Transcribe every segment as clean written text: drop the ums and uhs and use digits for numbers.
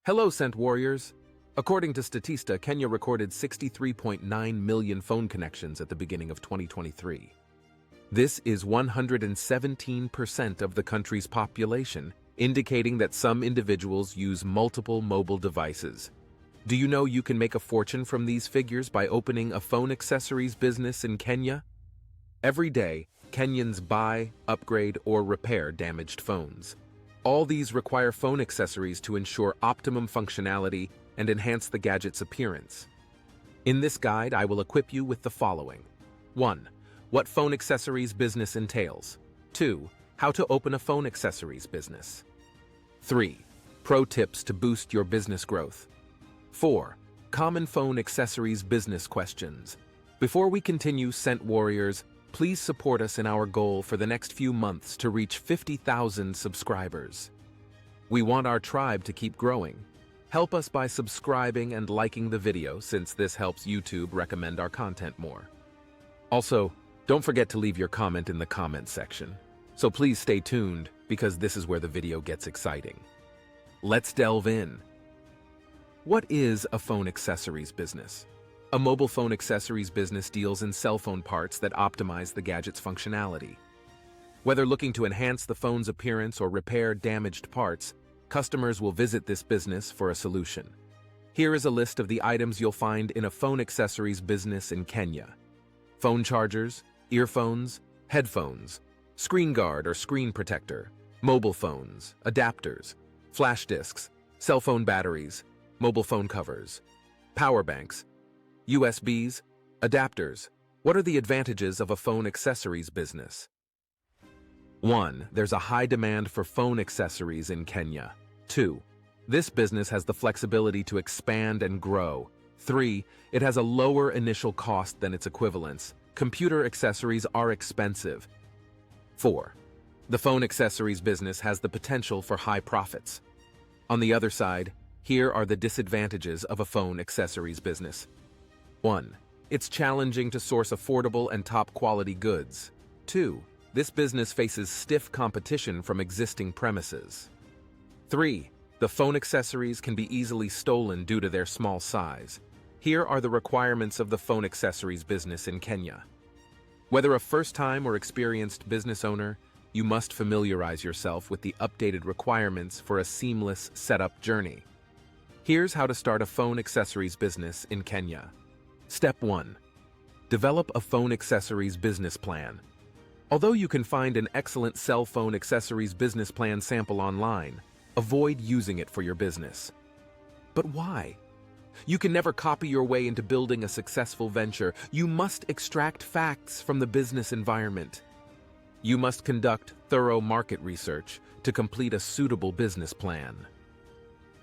Hello, Cent Warriors! According to Statista, Kenya recorded 63.9 million phone connections at the beginning of 2023. This is 117% of the country's population, indicating that some individuals use multiple mobile devices. Do you know you can make a fortune from these figures by opening a phone accessories business in Kenya? Every day, Kenyans buy, upgrade, or repair damaged phones. All these require phone accessories to ensure optimum functionality and enhance the gadget's appearance. In this guide, I will equip you with the following. 1. What phone accessories business entails. 2. How to open a phone accessories business. 3. Pro tips to boost your business growth. 4. Common phone accessories business questions. Before we continue, Cent Warriors, please support us in our goal for the next few months to reach 50,000 subscribers. We want our tribe to keep growing. Help us by subscribing and liking the video, since this helps YouTube recommend our content more. Also, don't forget to leave your comment in the comment section. So please stay tuned, because this is where the video gets exciting. Let's delve in. What is a phone accessories business? A mobile phone accessories business deals in cell phone parts that optimize the gadget's functionality. Whether looking to enhance the phone's appearance or repair damaged parts, customers will visit this business for a solution. Here is a list of the items you'll find in a phone accessories business in Kenya. Phone chargers, earphones, headphones, screen guard or screen protector, mobile phones, adapters, flash disks, cell phone batteries, mobile phone covers, power banks, USBs, adapters. What are the advantages of a phone accessories business? 1. There's a high demand for phone accessories in Kenya. 2. This business has the flexibility to expand and grow. 3. It has a lower initial cost than its equivalents. Computer accessories are expensive. 4. The phone accessories business has the potential for high profits. On the other side, here are the disadvantages of a phone accessories business. 1. It's challenging to source affordable and top-quality goods. 2. This business faces stiff competition from existing premises. 3. The phone accessories can be easily stolen due to their small size. Here are the requirements of the phone accessories business in Kenya. Whether a first-time or experienced business owner, you must familiarize yourself with the updated requirements for a seamless setup journey. Here's how to start a phone accessories business in Kenya. Step 1. Develop a phone accessories business plan. Although you can find an excellent cell phone accessories business plan sample online, avoid using it for your business. But why? You can never copy your way into building a successful venture. You must extract facts from the business environment. You must conduct thorough market research to complete a suitable business plan.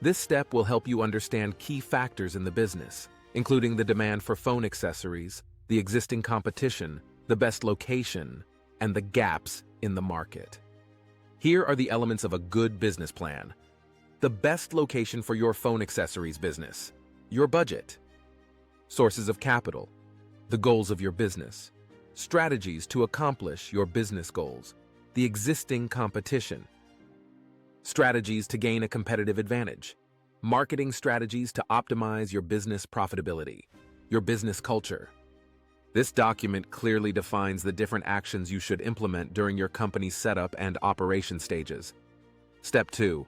This step will help you understand key factors in the business, including the demand for phone accessories, the existing competition, the best location, and the gaps in the market. Here are the elements of a good business plan. The best location for your phone accessories business. Your budget. Sources of capital. The goals of your business. Strategies to accomplish your business goals. The existing competition. Strategies to gain a competitive advantage. Marketing strategies to optimize your business profitability. Your business culture. This document clearly defines the different actions you should implement during your company's setup and operation stages. Step 2.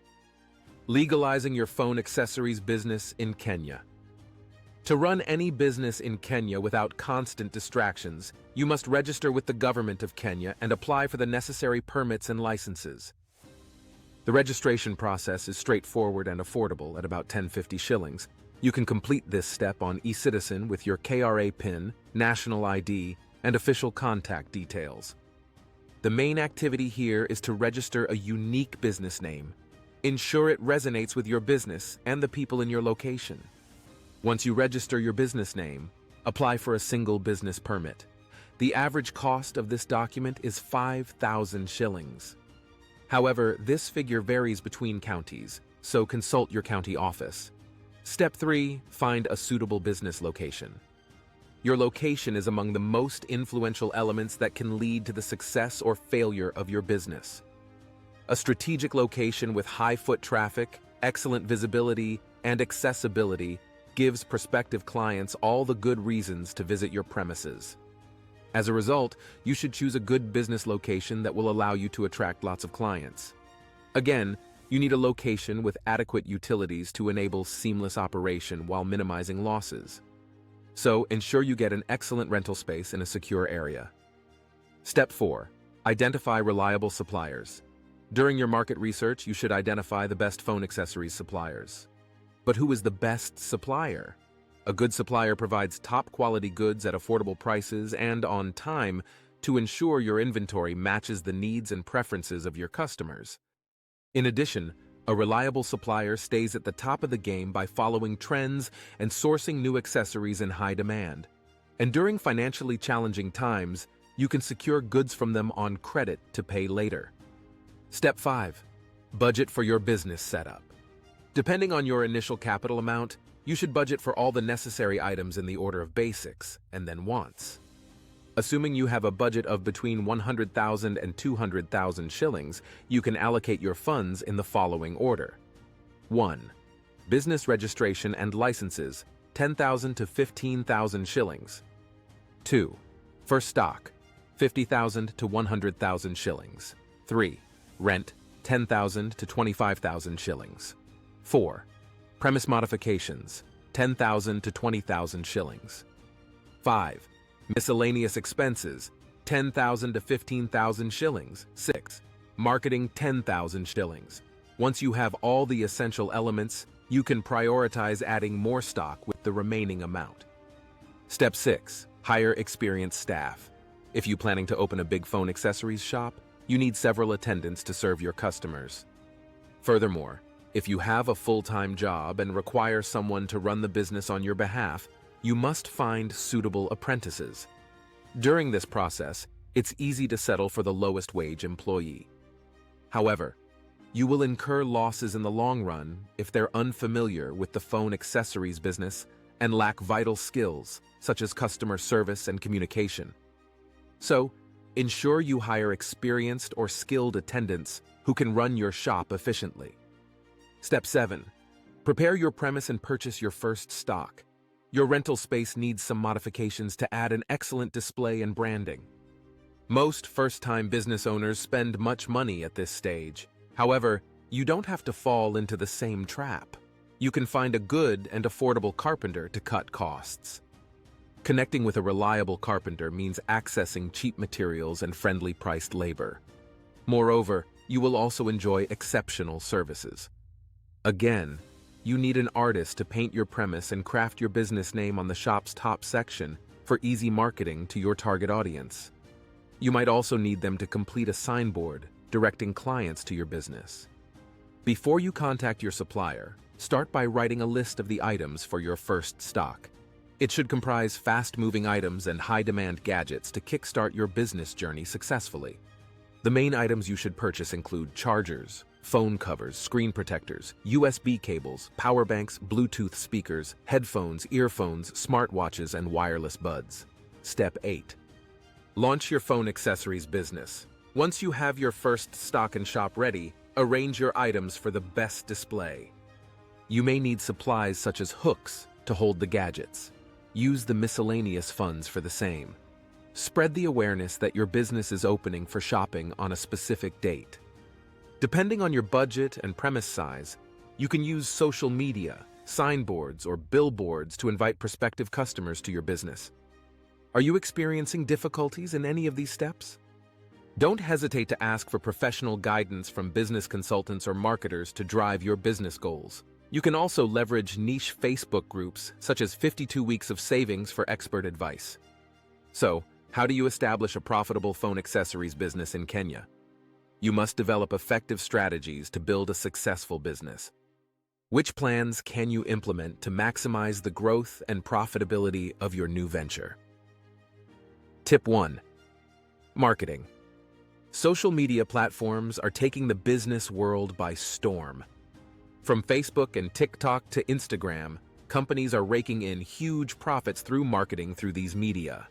Legalizing your phone accessories business in Kenya. To run any business in Kenya without constant distractions, you must register with the government of Kenya and apply for the necessary permits and licenses. The registration process is straightforward and affordable at about 1050 shillings. You can complete this step on eCitizen with your KRA PIN, national ID, and official contact details. The main activity here is to register a unique business name. Ensure it resonates with your business and the people in your location. Once you register your business name, apply for a single business permit. The average cost of this document is 5,000 shillings. However, this figure varies between counties, so consult your county office. Step 3. Find a suitable business location. Your location is among the most influential elements that can lead to the success or failure of your business. A strategic location with high foot traffic, Excellent visibility and accessibility gives prospective clients all the good reasons to visit your premises. As a result, you should choose a good business location that will allow you to attract lots of clients. Again, you need a location with adequate utilities to enable seamless operation while minimizing losses. So, ensure you get an excellent rental space in a secure area. Step 4. Identify reliable suppliers. During your market research, you should identify the best phone accessories suppliers. But who is the best supplier? A good supplier provides top-quality goods at affordable prices and on time to ensure your inventory matches the needs and preferences of your customers. In addition, a reliable supplier stays at the top of the game by following trends and sourcing new accessories in high demand. And during financially challenging times, you can secure goods from them on credit to pay later. Step 5. Budget for your business setup. Depending on your initial capital amount, you should budget for all the necessary items in the order of basics and then wants. Assuming you have a budget of between 100,000 and 200,000 shillings, you can allocate your funds in the following order. 1. Business registration and licenses, 10,000 to 15,000 shillings. 2. For stock, 50,000 to 100,000 shillings. 3. Rent, 10,000 to 25,000 shillings. 4. Premise modifications, 10,000 to 20,000 shillings. 5. Miscellaneous expenses, 10,000 to 15,000 shillings. 6. Marketing, 10,000 shillings. Once you have all the essential elements, you can prioritize adding more stock with the remaining amount. Step 6. Hire experienced staff. If you're planning to open a big phone accessories shop, you need several attendants to serve your customers. Furthermore, if you have a full-time job and require someone to run the business on your behalf, you must find suitable apprentices. During this process, it's easy to settle for the lowest wage employee. However, you will incur losses in the long run if they're unfamiliar with the phone accessories business and lack vital skills such as customer service and communication. So, ensure you hire experienced or skilled attendants who can run your shop efficiently. Step 7. Prepare your premise and purchase your first stock. Your rental space needs some modifications to add an excellent display and branding. Most first-time business owners spend much money at this stage. However, you don't have to fall into the same trap. You can find a good and affordable carpenter to cut costs. Connecting with a reliable carpenter means accessing cheap materials and friendly-priced labor. Moreover, you will also enjoy exceptional services. Again, you need an artist to paint your premise and craft your business name on the shop's top section for easy marketing to your target audience. You might also need them to complete a signboard directing clients to your business. Before you contact your supplier, start by writing a list of the items for your first stock. It should comprise fast-moving items and high-demand gadgets to kickstart your business journey successfully. The main items you should purchase include chargers, phone covers, screen protectors, USB cables, power banks, Bluetooth speakers, headphones, earphones, smartwatches, and wireless buds. Step 8. Launch your phone accessories business. Once you have your first stock and shop ready, arrange your items for the best display. You may need supplies such as hooks to hold the gadgets. Use the miscellaneous funds for the same. Spread the awareness that your business is opening for shopping on a specific date. Depending on your budget and premise size, you can use social media, signboards, or billboards to invite prospective customers to your business. Are you experiencing difficulties in any of these steps? Don't hesitate to ask for professional guidance from business consultants or marketers to drive your business goals. You can also leverage niche Facebook groups such as 52 Weeks of Savings for expert advice. So, how do you establish a profitable phone accessories business in Kenya? You must develop effective strategies to build a successful business. Which plans can you implement to maximize the growth and profitability of your new venture? Tip 1. Marketing. Social media platforms are taking the business world by storm. From Facebook and TikTok to Instagram, companies are raking in huge profits through marketing through these media.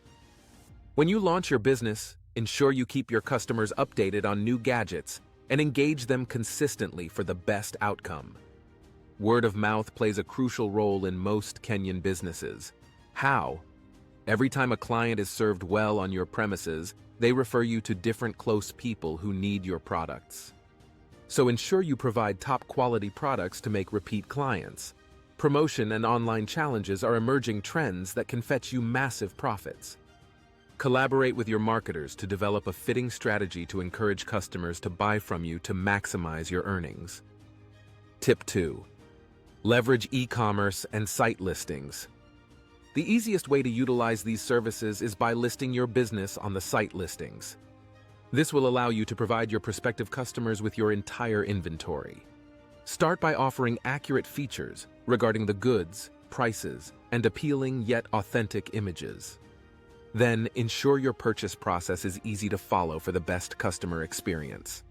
When you launch your business, ensure you keep your customers updated on new gadgets and engage them consistently for the best outcome. Word of mouth plays a crucial role in most Kenyan businesses. How? Every time a client is served well on your premises, they refer you to different close people who need your products. So ensure you provide top-quality products to make repeat clients. Promotion and online challenges are emerging trends that can fetch you massive profits. Collaborate with your marketers to develop a fitting strategy to encourage customers to buy from you to maximize your earnings. Tip 2. Leverage e-commerce and site listings. The easiest way to utilize these services is by listing your business on the site listings. This will allow you to provide your prospective customers with your entire inventory. Start by offering accurate features regarding the goods, prices, and appealing yet authentic images. Then, ensure your purchase process is easy to follow for the best customer experience.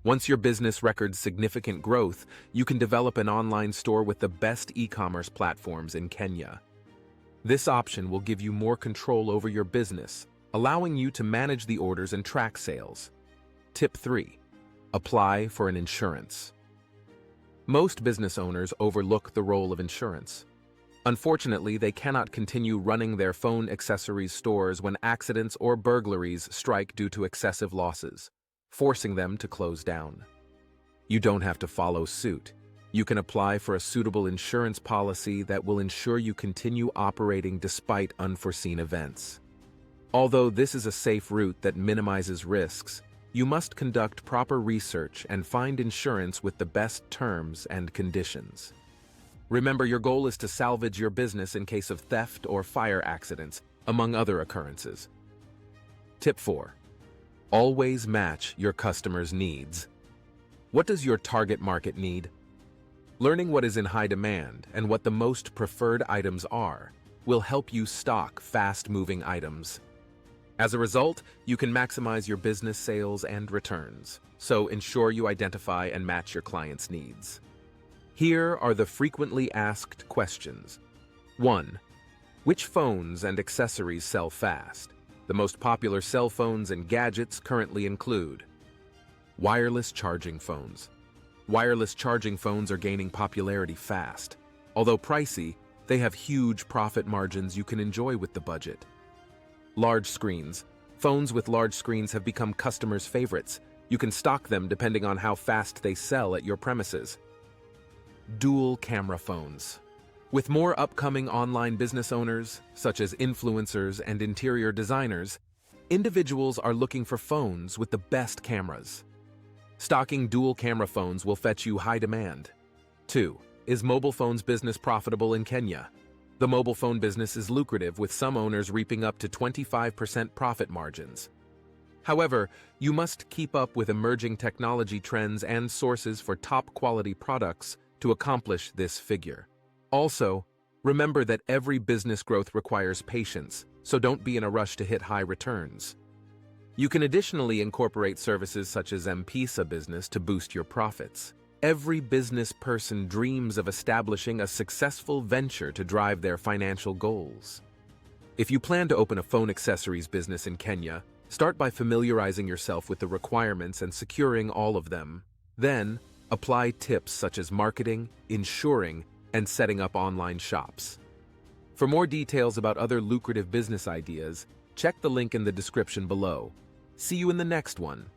Once your business records significant growth, you can develop an online store with the best e-commerce platforms in Kenya. This option will give you more control over your business, allowing you to manage the orders and track sales. Tip 3. Apply for an insurance. Most business owners overlook the role of insurance. Unfortunately, they cannot continue running their phone accessories stores when accidents or burglaries strike due to excessive losses, forcing them to close down. You don't have to follow suit. You can apply for a suitable insurance policy that will ensure you continue operating despite unforeseen events. Although this is a safe route that minimizes risks, you must conduct proper research and find insurance with the best terms and conditions. Remember, your goal is to salvage your business in case of theft or fire accidents, among other occurrences. Tip 4. Always match your customers' needs. What does your target market need? Learning what is in high demand and what the most preferred items are will help you stock fast-moving items. As a result, you can maximize your business sales and returns, so ensure you identify and match your clients' needs. Here are the frequently asked questions. 1. Which phones and accessories sell fast? The most popular cell phones and gadgets currently include wireless charging phones. Wireless charging phones are gaining popularity fast. Although pricey, they have huge profit margins you can enjoy with the budget. Large screens. Phones with large screens have become customers' favorites. You can stock them depending on how fast they sell at your premises. Dual camera phones. With more upcoming online business owners, such as influencers and interior designers, individuals are looking for phones with the best cameras. Stocking dual camera phones will fetch you high demand. 2. Is mobile phones business profitable in Kenya? The mobile phone business is lucrative, with some owners reaping up to 25% profit margins. However, you must keep up with emerging technology trends and sources for top-quality products to accomplish this figure. Also, remember that every business growth requires patience, so don't be in a rush to hit high returns. You can additionally incorporate services such as M-Pesa business to boost your profits. Every business person dreams of establishing a successful venture to drive their financial goals. If you plan to open a phone accessories business in Kenya, start by familiarizing yourself with the requirements and securing all of them. Then, apply tips such as marketing, insuring, and setting up online shops. For more details about other lucrative business ideas, check the link in the description below. See you in the next one.